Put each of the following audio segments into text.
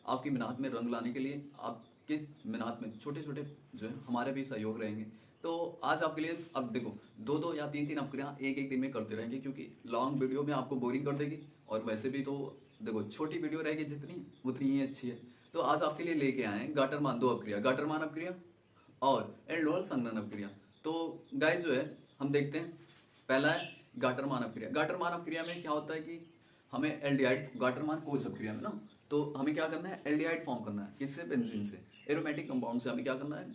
आपकी मेहनत में रंग लाने के लिए, आपकी मेहनत में छोटे छोटे जो है हमारे भी सहयोग रहेंगे। तो आज आपके लिए अब देखो, दो दो या तीन तीन अपक्रियाँ एक एक दिन में करते रहेंगे, क्योंकि लॉन्ग वीडियो में आपको बोरिंग कर देगी, और वैसे भी तो देखो छोटी वीडियो रहेगी जितनी उतनी ही अच्छी है। तो आज आपके लिए लेके आए हैं गाटरमान दो अपक्रिया, गाटरमान अपक्रिया और एल्डोल संघनन अपक्रिया। तो गाइस जो है हम देखते हैं, पहला है गाटरमान अपक्रिया। गाटरमान अपक्रिया में क्या होता है कि हमें एल्डिहाइड, गाटरमान कोच अपक्रिया में ना, तो हमें क्या करना है, एल्डिहाइड फॉर्म करना है। किससे? बेंजीन से, एरोमेटिक कंपाउंड से हमें क्या करना है,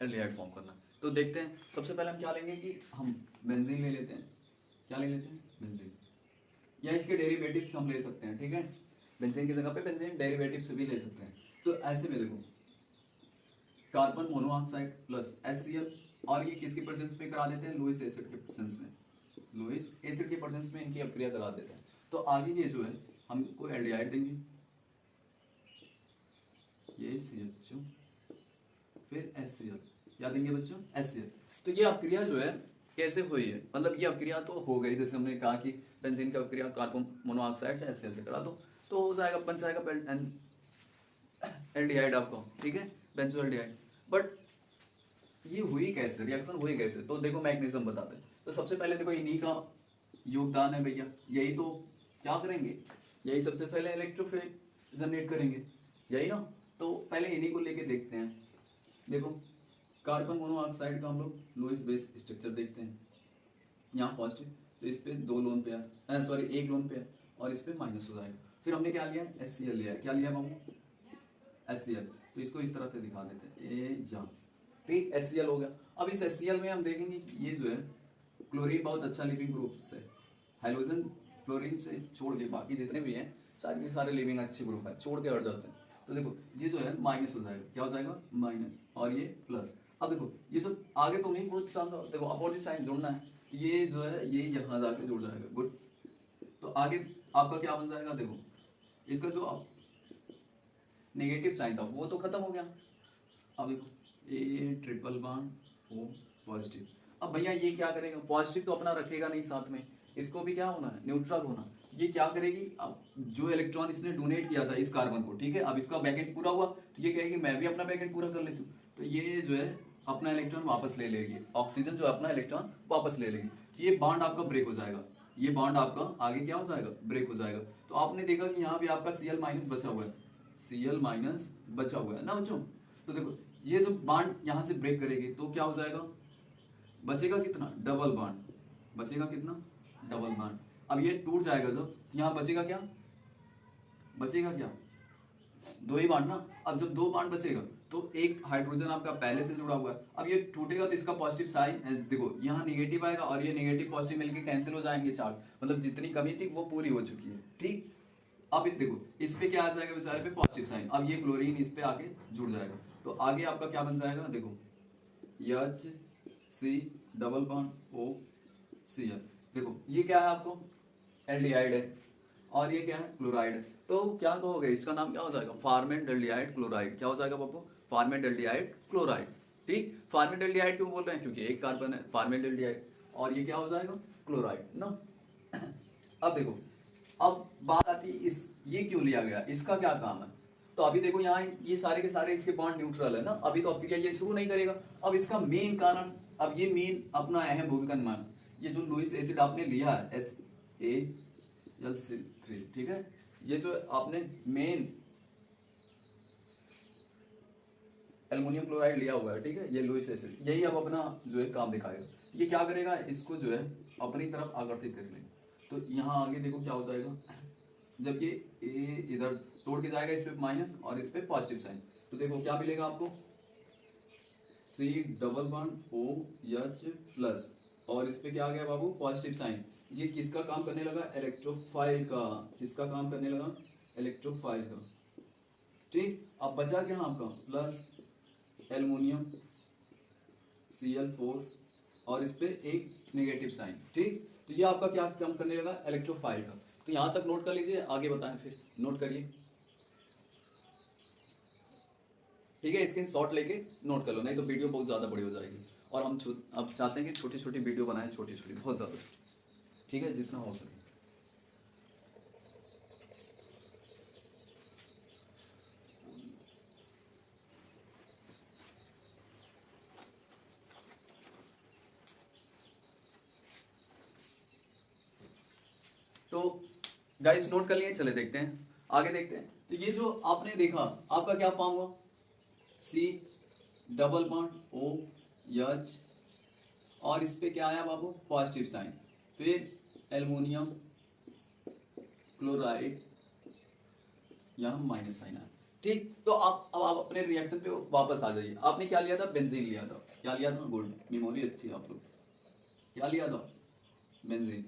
एल्डिहाइड फॉर्म करना है। तो देखते हैं, सबसे पहले हम क्या लेंगे कि हम बेंजीन ले लेते हैं। क्या ले लेते हैं? बेंजीन, या इसके डेरिवेटिव्स हम ले सकते हैं, ठीक है। बेंजीन की जगह पे बेंजीन डेरिवेटिव्स भी ले सकते हैं। तो ऐसे में देखो, कार्बन मोनोऑक्साइड प्लस HCl, और ये किसके प्रेजेंस में करा देते हैं? लुईस एसिड के प्रेजेंस में, लुईस एसिड के प्रेजेंस में इनकी अपक्रिया करा देते हैं। तो आगे ये जो है हमको एल्डिहाइड देंगे, ये CH2, फिर HCl, क्या देंगे बच्चों? HCl। तो ये अपक्रिया जो है कैसे हुई है, मतलब ये अपक्रिया तो हो गई, जैसे हमने कहा कि बेंजीन की अपक्रिया कार्बन मोनोऑक्साइड से HCl से करा दो, तो हो जाएगा, बन जाएगा एल्डिहाइड आपको, ठीक है, बेंजो एल्डिहाइड। बट ये हुई कैसे, रिएक्शन हुई कैसे? तो देखो मैकेनिज्म बताते हैं। तो सबसे पहले देखो इन्हीं का योगदान है भैया, यही तो क्या करेंगे, यही सबसे पहले इलेक्ट्रोफिल जनरेट करेंगे, यही ना। तो पहले इन्हीं को लेके देखते हैं। देखो कार्बन मोनोऑक्साइड का हम लोग लुईस बेस स्ट्रक्चर देखते हैं, यहाँ पॉजिटिव, तो इस पे दो लोन पेयर, सॉरी एक लोन पेयर, और इस पे माइनस हो जाएगा। फिर हमने क्या लिया? HCl लिया। क्या लिया बाबू? HCl। तो इसको इस तरह से दिखा देते हैं, ए या, ठीक, HCl हो गया। अब इस HCl में हम देखेंगे कि ये जो है क्लोरीन बहुत अच्छा लिविंग ग्रुप है, हाइड्रोजन क्लोरीन से छोड़ के बाकी जितने भी हैं सारे के सारे लिविंग अच्छे ग्रुप है, छोड़ के हट जाते हैं। तो देखो ये जो है माइनस हो जाएगा, क्या हो जाएगा? माइनस, और ये प्लस। अब देखो ये सब आगे तो नहीं कुछ चाहता, देखो अपोजिट साइन जोड़ना है, ये जो है ये यहाँ जाके जुड़ जाएगा, गुड। तो आगे आपका क्या बन जाएगा? देखो इसका जो नेगेटिव साइन था वो तो खत्म हो गया। अब देखो a triple bond O positive. अब भैया ये क्या करेगा? पॉजिटिव तो अपना रखेगा नहीं साथ में, इसको भी क्या होना है? न्यूट्रल होना। ये क्या करेगी? अब जो इलेक्ट्रॉन इसने डोनेट किया था इस कार्बन को, ठीक है, अब इसका बैकेंड पूरा हुआ, तो ये कहेगी मैं भी अपना बैकेंड पूरा कर लेती हूँ। तो ये जो है अपना इलेक्ट्रॉन वापस ले लेगी, ऑक्सीजन जो अपना इलेक्ट्रॉन वापस ले लेगी, तो ये बॉन्ड आपका ब्रेक हो जाएगा, ये बॉन्ड आपका आगे क्या हो जाएगा? ब्रेक हो जाएगा। तो आपने देखा कि यहाँ भी आपका Cl माइनस बचा हुआ है, Cl माइनस बचा हुआ है ना बच्चों। तो देखो ये जो बॉन्ड यहां से ब्रेक करेगी तो क्या हो जाएगा? बचेगा कितना? डबल बॉन्ड, बचेगा कितना? Double bond. अब ये टूट जाएगा जब, यहां बचेगा क्या? बचेगा क्या? दो ही बॉन्ड ना। अब जब दो बॉन्ड बचेगा तो एक हाइड्रोजन आपका पहले से जुड़ा हुआ है, अब ये टूटेगा तो इसका पॉजिटिव साइन, देखो यहाँ निगेटिव आएगा और ये नेगेटिव पॉजिटिव मिलकर कैंसिल हो जाएंगे चार्ज, मतलब जितनी कमी थी वो पूरी हो चुकी है, ठीक। अब देखो इस पे क्या आ जाएगा बेचारे पे? Positive sign. अब ये क्लोरीन इस पे आके जुड़ जाएगा, तो आगे आपका क्या बन जाएगा? देखो H C double bond O Cl। देखो ये क्या है आपको? एल्डिहाइड है, और ये क्या है? क्लोराइड है। तो क्या कहोगे, इसका नाम क्या हो जाएगा? Formaldehyde chloride. क्या हो जाएगा बाबू? फार्मेल्डिहाइड क्लोराइड, ठीक। फार्मेल्डिहाइड क्यों बोल रहे हैं? क्योंकि एक कार्बन है फार्मेल्डिहाइड, और ये क्या हो जाएगा? क्लोराइड ना। अब देखो, अब बात आती है इस, ये क्यों लिया गया, इसका क्या काम है? तो अभी देखो यहाँ ये सारे के सारे इसके बॉन्ड न्यूट्रल है ना, अभी तो अपक्रिया ये शुरू नहीं करेगा। अब इसका मेन कारण, अब ये मेन अपना अहम भूमिका निभाना, ये जो लुईस एसिड आपने लिया है SaLC3, ठीक है, ये जो आपने मेन एल्युमिनियम क्लोराइड लिया हुआ है, ठीक है, ये लुईस एसिड, यही अब अपना जो है काम दिखाएगा। ये क्या करेगा? इसको जो है अपनी तरफ आकर्षित कर लेगा। तो यहाँ आगे देखो क्या हो जाएगा, जब ये ए इधर तोड़ के जाएगा इस पे माइनस और इस पे पॉजिटिव साइन, तो देखो क्या मिलेगा आपको? C double bond OH plus, और इस पे क्या आ गया बाबू? Positive sign. ये किसका काम करने लगा? इलेक्ट्रोफाइल का। किसका काम करने लगा? इलेक्ट्रोफाइल का, ठीक। अब बचा क्या आपका? प्लस एल्युमिनियम Cl4, और इस पे एक नेगेटिव साइन, ठीक। तो ये आपका क्या काम करने लगा? इलेक्ट्रोफाइल का। तो यहां तक नोट कर लीजिए, आगे बताएं फिर, नोट करिए, ठीक है, स्क्रीन शॉट लेके नोट कर लो, नहीं तो वीडियो बहुत ज्यादा बड़ी हो जाएगी। और हम अब चाहते हैं कि छोटी छोटी वीडियो बनाएं, छोटी छोटी, बहुत ज्यादा, ठीक है, जितना हो सके। गाइस नोट कर लिए, चले देखते हैं आगे देखते हैं। तो ये जो आपने देखा आपका क्या फॉर्म हुआ, C double bond O H और इस पे क्या आया बाबू, पॉजिटिव साइन, फिर एल्युमिनियम क्लोराइड यहाँ माइनस साइन आया। ठीक, तो अब आप अपने रिएक्शन पे वापस आ जाइए। आपने क्या लिया था, बेंजीन लिया था, क्या लिया था, गुड, मेमोरी अच्छी है आप लोग, क्या लिया था, बेंजीन।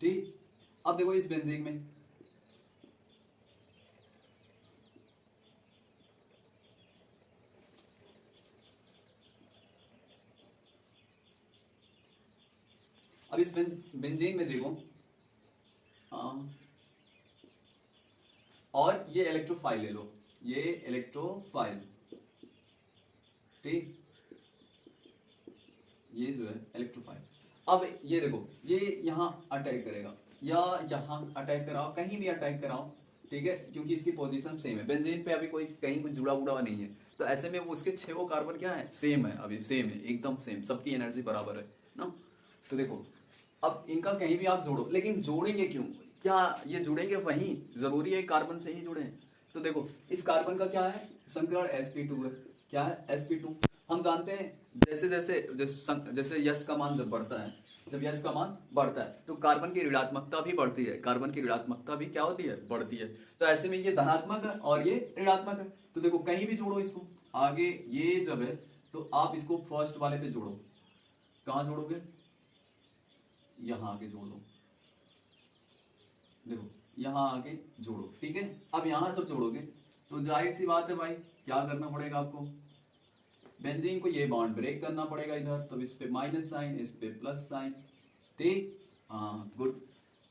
ठीक, अब देखो इस बेंजीन में अब इस बेंजीन में देखो और ये इलेक्ट्रोफाइल ले लो, ये इलेक्ट्रोफाइल, ठीक, ये जो है इलेक्ट्रोफाइल। अब ये देखो ये यहाँ अटैक करेगा या यहाँ अटैक कराओ, कहीं भी अटैक कराओ, ठीक है, क्योंकि इसकी पोजीशन सेम है। बेंजीन पे अभी कोई कहीं कुछ जुड़ा उड़ा नहीं है, तो ऐसे में वो उसके 6 कार्बन क्या है, सेम है, अभी सेम है, एकदम सेम, सबकी एनर्जी बराबर है ना। तो देखो अब इनका कहीं भी आप जोड़ो, लेकिन जोड़ेंगे क्यों, क्या ये जुड़ेंगे वहीं, जरूरी है कार्बन से ही जुड़े। तो देखो इस कार्बन का क्या है, संकरण sp2 है, क्या है sp2। हम जानते हैं जैसे जैसे जैसे यश का मान जब बढ़ता है, जब यश का मान बढ़ता है तो कार्बन की ऋणात्मकता भी बढ़ती है, कार्बन की ऋणात्मकता भी क्या होती है, बढ़ती है। तो ऐसे में ये धनात्मक है और ये ऋणात्मक है, तो देखो कहीं भी जोड़ो इसको आगे, ये जब है तो आप इसको फर्स्ट वाले पे जोड़ो, कहाँ जोड़ोगे, यहां आके जोड़ दो, देखो यहां आके जोड़ो, ठीक है। अब यहां सब जोड़ोगे तो जाहिर सी बात है भाई, क्या करना पड़ेगा आपको, बेंजीन को ये बॉन्ड ब्रेक करना पड़ेगा इधर, तो इस पे माइनस साइन, इस पे प्लस साइन, ठीक, हाँ गुड।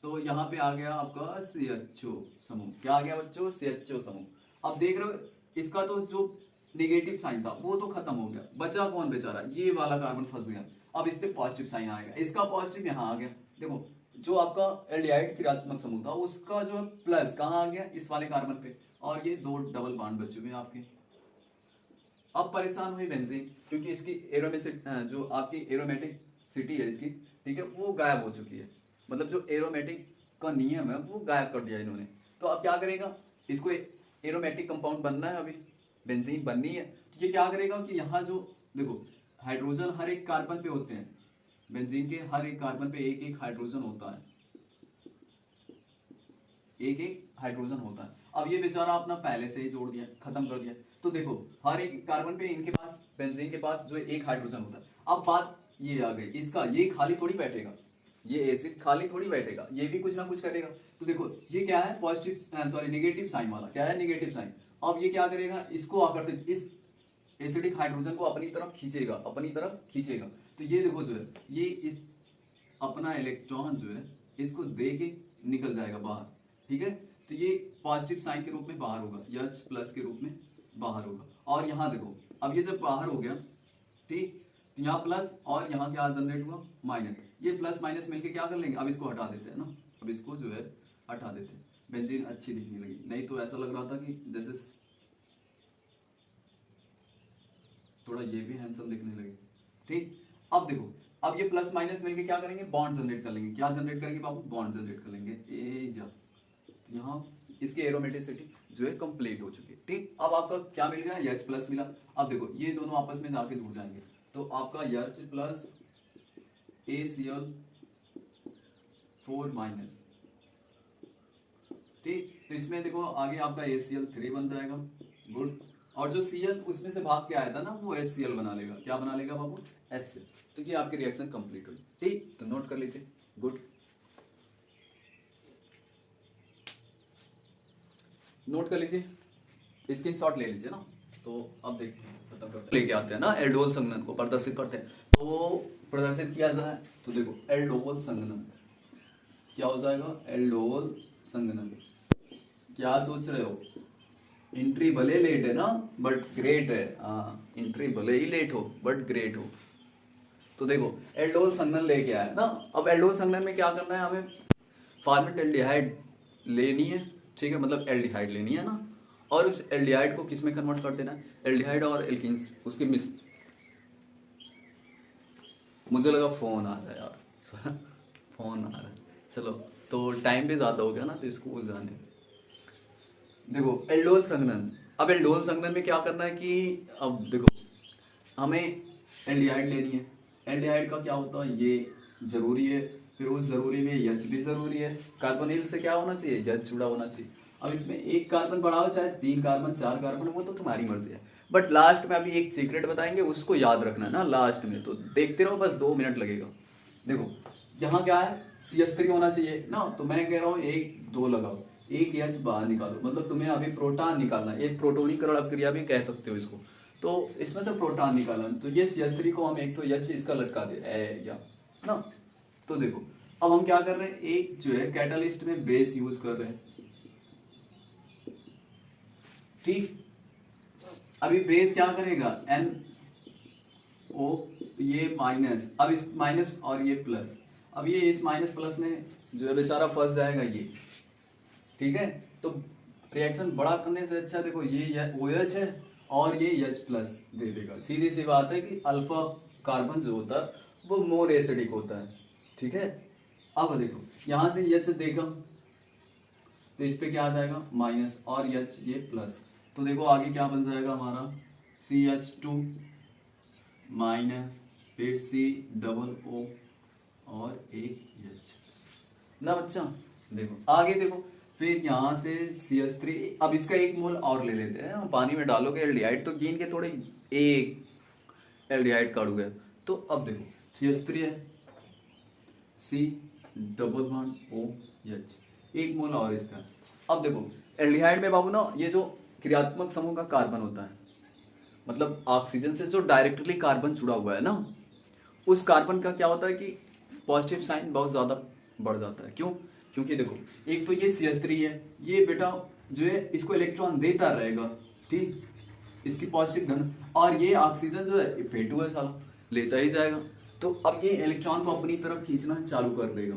तो यहाँ पे आ गया आपका CHO समूह, क्या आ गया बच्चों, CHO समूह। अब देख रहे हो इसका तो जो नेगेटिव साइन था वो तो खत्म हो गया, बचा कौन बेचारा, ये वाला कार्बन फंस गया। अब इस पे पॉजिटिव साइन आएगा, इसका पॉजिटिव यहाँ आ गया, देखो जो आपका एल्डिहाइड क्रियात्मक समूह था उसका जो प्लस कहाँ आ गया, इस वाले कार्बन पे, और ये 2 डबल बॉन्ड बच चुके हैं आपके। अब परेशान हुई बेंजीन, क्योंकि इसकी एरोमेसिटी, जो आपकी एरोमेटिक सिटी है इसकी, ठीक है, वो गायब हो चुकी है, मतलब जो एरोमेटिक का नियम है वो गायब कर दिया इन्होंने। तो अब क्या करेगा, इसको एरोमेटिक कंपाउंड बनना है, अभी बेंजीन बननी है, तो ये क्या करेगा कि यहाँ जो देखो हाइड्रोजन हर एक कार्बन पे होते हैं, बेंजीन के हर एक कार्बन पे एक एक हाइड्रोजन होता है, एक एक हाइड्रोजन होता है। अब ये बेचारा अपना पहले से ही जोड़ दिया, खत्म कर दिया, तो देखो हर एक कार्बन पे इनके पास, बेंजीन के पास जो एक हाइड्रोजन होता है। अब बात ये आ गई, इसका ये खाली थोड़ी बैठेगा, ये एसिड खाली थोड़ी बैठेगा, ये भी कुछ ना कुछ करेगा। तो देखो ये क्या है, पॉजिटिव सॉरी नेगेटिव साइन वाला, क्या है, नेगेटिव साइन। अब ये क्या करेगा, इसको आकर्षित, इस एसिडिक हाइड्रोजन को अपनी तरफ खींचेगा, अपनी तरफ खींचेगा। तो ये देखो जो है ये इस अपना इलेक्ट्रॉन जो है इसको दे के निकल जाएगा बाहर, ठीक है। तो ये पॉजिटिव साइन के रूप में बाहर होगा, H प्लस के रूप में बाहर होगा। और यहाँ देखो अब ये जब बाहर हो गया, ठीक, तो यहाँ प्लस और यहाँ क्या जनरेट हुआ, माइनस। ये प्लस माइनस मिलके क्या कर लेंगे, अब इसको हटा देते हैं ना, अब इसको जो है हटा देते हैं, बेंजीन अच्छी दिखने लगी, नहीं तो ऐसा लग रहा था कि जैसे थोड़ा ये भी हैंडसम दिखने लगे, ठीक। अब देखो अब ये प्लस माइनस मिलके क्या करेंगे, बॉन्ड जनरेट कर लेंगे, क्या जनरेट करेंगे बाबू, बॉन्ड जनरेट कर लेंगे, ए जा, तो यहाँ इसकी एरोमेटिसिटी जो है कंप्लीट हो चुकी है, ठीक। अब आपका क्या मिल गया, H प्लस मिला। अब देखो ये दोनों आपस में जाके जुड़ जाएंगे, तो आपका H प्लस ACl4 माइनस, ठीक। तो इसमें देखो आगे आपका ACl3 बन जाएगा, गुड। और जो Cl उसमें से भाग के आया था ना वो HCl बना लेगा, क्या बना लेगा बाबू, HCl। तो ये आपकी रिएक्शन कंप्लीट हुई, ठीक, तो नोट कर लीजिए, गुड, नोट कर लीजिए, स्क्रीनशॉट ले लीजिए ना। तो अब देखते हैं, खत्म करते हैं, लेके आते हैं ना एल्डोल संघनन को प्रदर्शित करते हैं। तो प्रदर्शित किया जाए तो देखो एल्डोल संघनन क्या हो जाएगा, एल्डोल संघनन। क्या सोच रहे हो, एंट्री भले लेट है ना बट ग्रेट है, हाँ एंट्री भले ही लेट हो बट ग्रेट हो। तो देखो एल्डोल संघनन लेके आया ना। अब एल्डोल संघनन में क्या करना है, हमें फॉर्मेल्डिहाइड लेनी है, ठीक है, मतलब एल्डिहाइड लेनी है ना, और उस एल्डिहाइड को किस में कन्वर्ट कर देना है, एल्डिहाइड और एल्कीन्स उसके मिक्स। मुझे लगा फोन आ रहा है यार फोन आ रहा है, चलो तो टाइम भी ज़्यादा हो गया ना, तो इसको भूल जाने। देखो एल्डोल संघनन, अब एल्डोल संघनन में क्या करना है कि अब देखो हमें एल्डिहाइड लेनी है। एल्डिहाइड का क्या होता है, ये जरूरी है, फिर उस जरूरी में एच भी जरूरी है। कार्बोनिल से क्या होना चाहिए, एच जुड़ा होना चाहिए। अब इसमें एक कार्बन बढ़ाओ चाहे 3 कार्बन 4 कार्बन, वो तो तुम्हारी मर्जी है। बट लास्ट में अभी एक सीक्रेट बताएंगे, उसको याद रखना है ना लास्ट में, तो देखते रहो, बस 2 मिनट लगेगा। देखो यहाँ क्या है, CH3 होना चाहिए ना, तो मैं कह रहा हूँ 1 2 लगाओ, एक एच बाहर निकालो, मतलब तुम्हें अभी प्रोटॉन निकालना है, एक प्रोटोनीकरण अभिक्रिया भी कह सकते हो इसको। तो इसमें से प्रोटॉन निकालना, तो ये CH3 को हम एक तो एच इसका लटका दे या ना। तो देखो अब हम क्या कर रहे हैं, एक जो है कैटालिस्ट में बेस यूज कर रहे हैं, ठीक। अभी बेस क्या करेगा, NO, ये माइनस, अब इस माइनस और ये प्लस, अब ये इस माइनस प्लस में जो है बेचारा फंस जाएगा ये, ठीक है। तो रिएक्शन बड़ा करने से अच्छा देखो ये OH है और ये H प्लस दे देगा। सीधी सी बात है कि अल्फा कार्बन जो होता है वो मोर एसिडिक होता है, ठीक है। अब देखो यहां से H देखा तो इस पे क्या आ जाएगा माइनस, और H ये प्लस, तो देखो आगे क्या बन जाएगा हमारा, CH2 माइनस, फिर COO और एक H ना बच्चा। देखो आगे देखो, फिर यहाँ से CH3, अब इसका 1 मोल और ले लेते हैं, पानी में डालोगे एल्डिहाइड तो गिन के थोड़े एक एल्डिहाइड काटोगे। तो अब देखो CH3 है, C⋯OH, 1 मोल और इसका। अब देखो एल्डिहाइड में बाबू ना, ये जो क्रियात्मक समूह का कार्बन होता है, मतलब ऑक्सीजन से जो डायरेक्टली कार्बन जुड़ा हुआ है ना, उस कार्बन का क्या होता है कि पॉजिटिव साइन बहुत ज्यादा बढ़ जाता है। क्यों, क्योंकि देखो एक तो ये CH3 है, ये बेटा जो है इसको इलेक्ट्रॉन देता रहेगा, ठीक, इसकी पॉजिटिव धन, और ये ऑक्सीजन जो है Fe2 है साला, लेता ही जाएगा। तो अब ये इलेक्ट्रॉन को अपनी तरफ खींचना चालू कर देगा।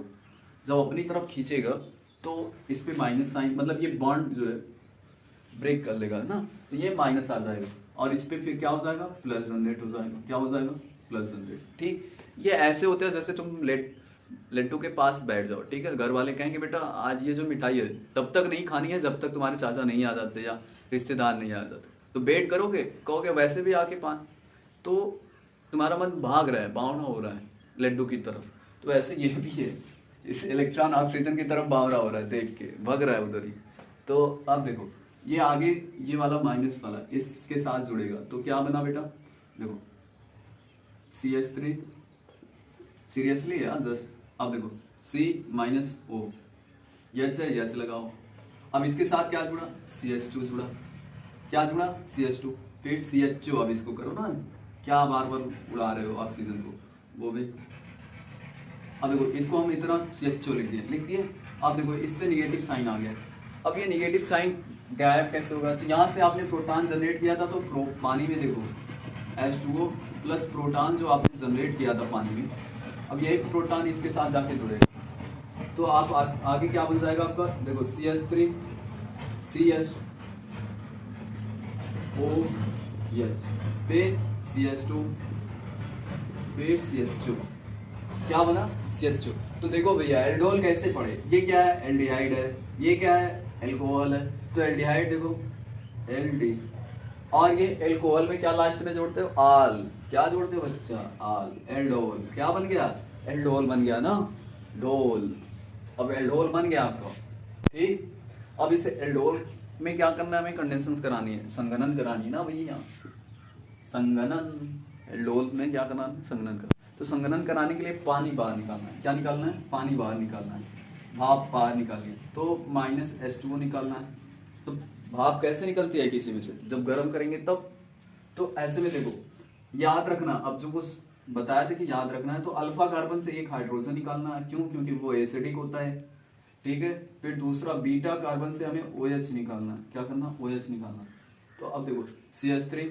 जब अपनी तरफ खींचेगा तो इस पे माइनस साइन, मतलब ये बॉन्ड जो है ब्रेक कर लेगा ना, तो ये माइनस आ जाएगा, और इस पे फिर क्या हो जाएगा, प्लस जनरेट हो जाएगा। क्या हो जाएगा, प्लस जनरेट, ठीक। ये ऐसे होते हैं जैसे तुम लड्डू के पास बैठ जाओ, ठीक है, घर वाले कहेंगे बेटा आज ये जो मिठाई है तब तक नहीं खानी है जब तक तुम्हारे चाचा नहीं आ जाते या रिश्तेदार नहीं आ जाते, तो वेट करोगे, कहोगे वैसे भी आके पान, तो तुम्हारा मन भाग रहा है, बावना हो रहा है लड्डू की तरफ, तो ऐसे ये भी है, इस इलेक्ट्रॉन ऑक्सीजन की तरफ बावरा हो रहा है, देख के भग रहा है उधर ही। तो अब देखो ये आगे ये वाला माइनस वाला इसके साथ जुड़ेगा, तो क्या बना बेटा, देखो CH3, सीरियसली यार दस। अब देखो C-O, H है, H लगाओ, अब इसके साथ क्या जुड़ा, CH2 जुड़ा, क्या जुड़ा, CH2, फिर CHO, अब इसको करो ना, क्या बार बार उड़ा रहे हो ऑक्सीजन को, वो भी। अब देखो इसको हम इतना CHO लिख दिए। अब देखो इस पे निगेटिव साइन आ गया, अब ये निगेटिव साइन गायब कैसे होगा, तो यहाँ से आपने प्रोटॉन जनरेट किया था, तो पानी में देखो H2O प्लस प्रोटॉन जो आपने जनरेट किया था पानी में, अब ये एक प्रोटॉन इसके साथ जाके जुड़ेगा, तो आप आगे क्या बन जाएगा आपका, देखो CH3 CHOH, फिर CH2, फिर CHO, क्या बना, CHO। तो देखो भैया एल्डोल कैसे पढ़े, ये क्या है, एल्डिहाइड है, ये क्या है, एल्कोहल है, तो एल्डिहाइड देखो LD, और ये एल्कोहल में क्या लास्ट में जोड़ते हो, आल, क्या जोड़ते हो बच्चा, आल, एल्डोल, क्या बन गया, एल्डोल बन गया ना, डोल। अब एल्डोल बन गया आपका, ठीक। अब इसे एल्डोल में क्या करना है, हमें कंडेंसेशन करानी है, संघनन करानी है ना भैया, संघनन, एल्डोल में क्या करना है, संघनन करना। तो संघनन कराने के लिए पानी बाहर निकालना है, क्या निकालना है, पानी बाहर निकालना है, भाप बाहर निकालिए, तो -H2O निकालना है। तो भाप कैसे निकलती है किसी में से, जब गर्म करेंगे तब। तो ऐसे में देखो याद रखना, अब जो कुछ बताया था कि याद रखना है, तो अल्फा कार्बन से एक हाइड्रोजन निकालना है, क्यों, क्योंकि वो एसिडिक होता है, ठीक है। फिर दूसरा बीटा कार्बन से हमें OH निकालना है, क्या करना, OH निकालना। तो अब देखो CH3,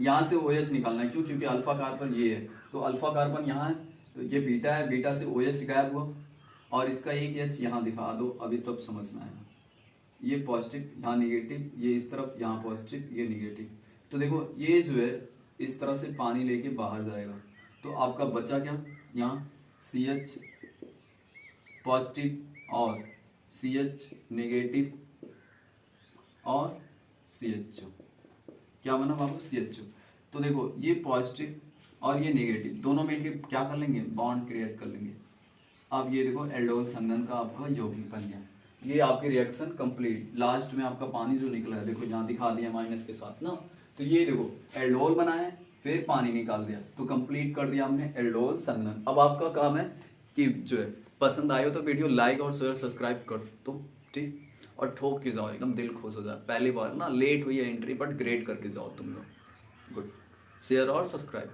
यहाँ से OH निकालना है, क्यों, क्योंकि अल्फा कार्बन ये है, तो अल्फा कार्बन यहाँ है, तो ये बीटा है, बीटा से OH गायब हुआ, और इसका एक H यहाँ दिखा दो, अभी तब समझना है, ये पॉजिटिव यहाँ निगेटिव, ये इस तरफ यहाँ पॉजिटिव ये निगेटिव। तो देखो ये जो है इस तरह से पानी लेके बाहर जाएगा, तो आपका बचा क्या, यहाँ CH पॉजिटिव और CH नेगेटिव और CHO, क्या बना बाबू CHO। तो देखो ये पॉजिटिव और ये नेगेटिव दोनों मिलके क्या कर लेंगे, बॉन्ड क्रिएट कर लेंगे। अब ये देखो एल्डोल संघन का आपका यौगिक बन गया। ये आपकी रिएक्शन कंप्लीट। लास्ट में आपका पानी जो निकला है, देखो यहाँ दिखा दिया माइनस के साथ ना, तो ये देखो एल्डोल बना है फिर पानी निकाल दिया, तो कंप्लीट कर दिया हमने एल्डोल संघनन। अब आपका काम है कि जो है पसंद आए हो तो वीडियो लाइक और शेयर सब्सक्राइब कर दो, ठीक, और ठोक के जाओ, एकदम दिल खुश हो जाए। पहली बार ना लेट हुई है एंट्री, बट ग्रेट करके जाओ तुम लोग। गुड, शेयर और सब्सक्राइब।